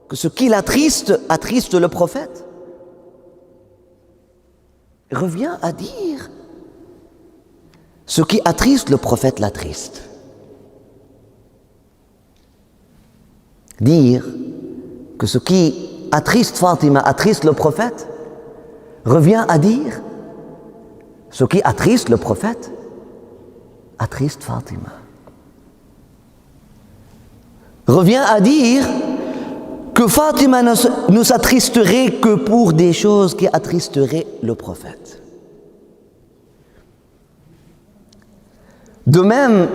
que ce qui l'attriste attriste le prophète. Il revient à dire ce qui attriste le prophète l'attriste. Dire que ce qui attriste Fatima attriste le prophète revient à dire ce qui attriste le prophète attriste Fatima. Revient à dire que Fatima ne s'attristerait que pour des choses qui attristeraient le prophète. De même,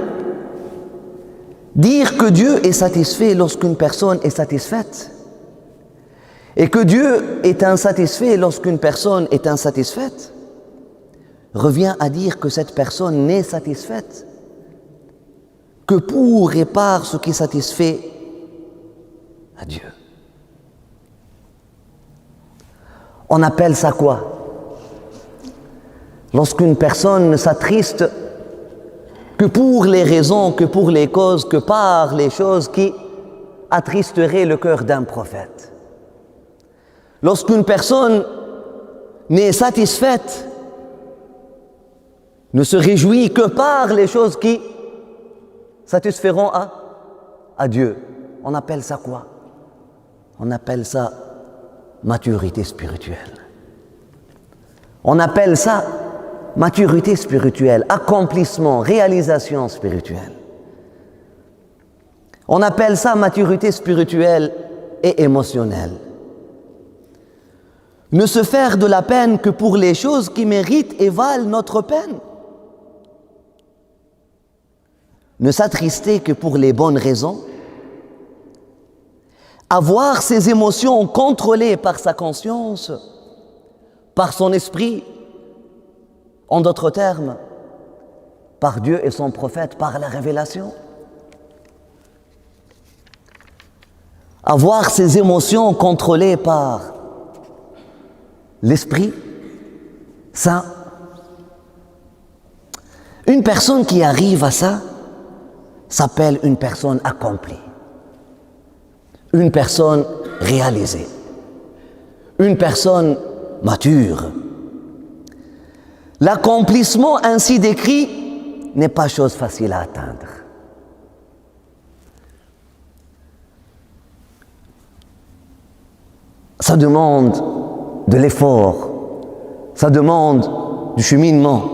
dire que Dieu est satisfait lorsqu'une personne est satisfaite et que Dieu est insatisfait lorsqu'une personne est insatisfaite revient à dire que cette personne n'est satisfaite que pour et par ce qui satisfait à Dieu. On appelle ça quoi? Lorsqu'une personne ne s'attriste que pour les raisons, que pour les causes, que par les choses qui attristeraient le cœur d'un prophète. Lorsqu'une personne n'est satisfaite, ne se réjouit que par les choses qui satisferont à Dieu. On appelle ça quoi? On appelle ça maturité spirituelle. On appelle ça maturité spirituelle, accomplissement, réalisation spirituelle. On appelle ça maturité spirituelle et émotionnelle. Ne se faire de la peine que pour les choses qui méritent et valent notre peine. Ne s'attrister que pour les bonnes raisons. Avoir ses émotions contrôlées par sa conscience, par son esprit, en d'autres termes, par Dieu et son prophète, par la révélation. Avoir ses émotions contrôlées par l'esprit saint. Une personne qui arrive à ça s'appelle une personne accomplie, une personne réalisée, une personne mature. L'accomplissement ainsi décrit n'est pas chose facile à atteindre. Ça demande de l'effort, ça demande du cheminement.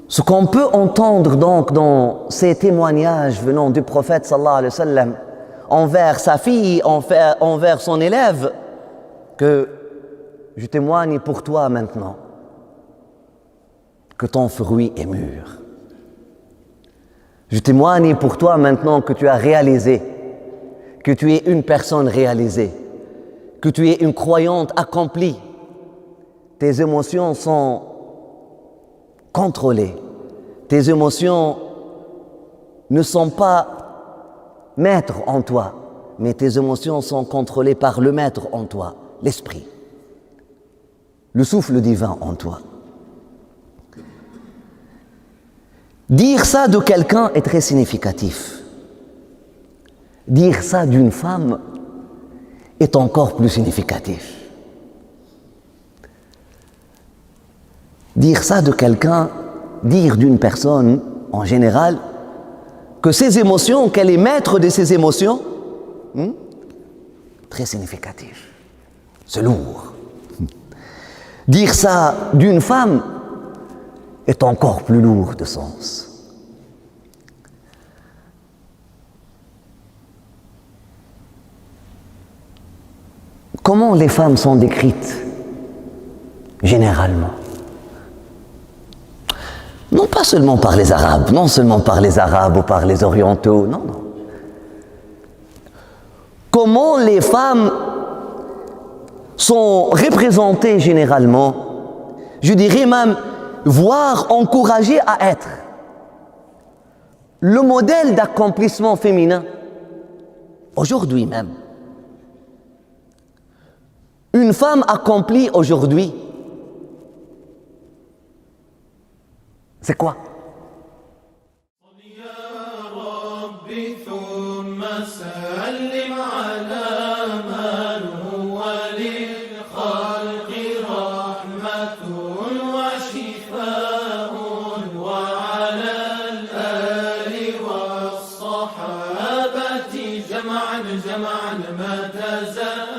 Ce qu'on peut entendre donc dans ces témoignages venant du prophète sallallahu alayhi wa sallam envers sa fille, envers son élève, que je témoigne pour toi maintenant que ton fruit est mûr. Je témoigne pour toi maintenant que tu as réalisé, que tu es une personne réalisée, que tu es une croyante accomplie. Tes émotions sont contrôlées. Tes émotions ne sont pas maîtres en toi, mais tes émotions sont contrôlées par le maître en toi, l'esprit, le souffle divin en toi. Dire ça de quelqu'un est très significatif. Dire ça d'une femme est encore plus significatif. Dire ça de quelqu'un, dire d'une personne en général que ses émotions, qu'elle est maître de ses émotions, très significatif. C'est lourd. Dire ça d'une femme est encore plus lourd de sens. Comment les femmes sont décrites généralement? Non pas seulement par les Arabes, non seulement par les Arabes ou par les Orientaux, non, non. Comment les femmes sont représentées généralement, je dirais même, voire encouragées à être le modèle d'accomplissement féminin, aujourd'hui même. Une femme accomplie aujourd'hui, c'est quoi? يا ربي ثم سلم على جمعا ما تزال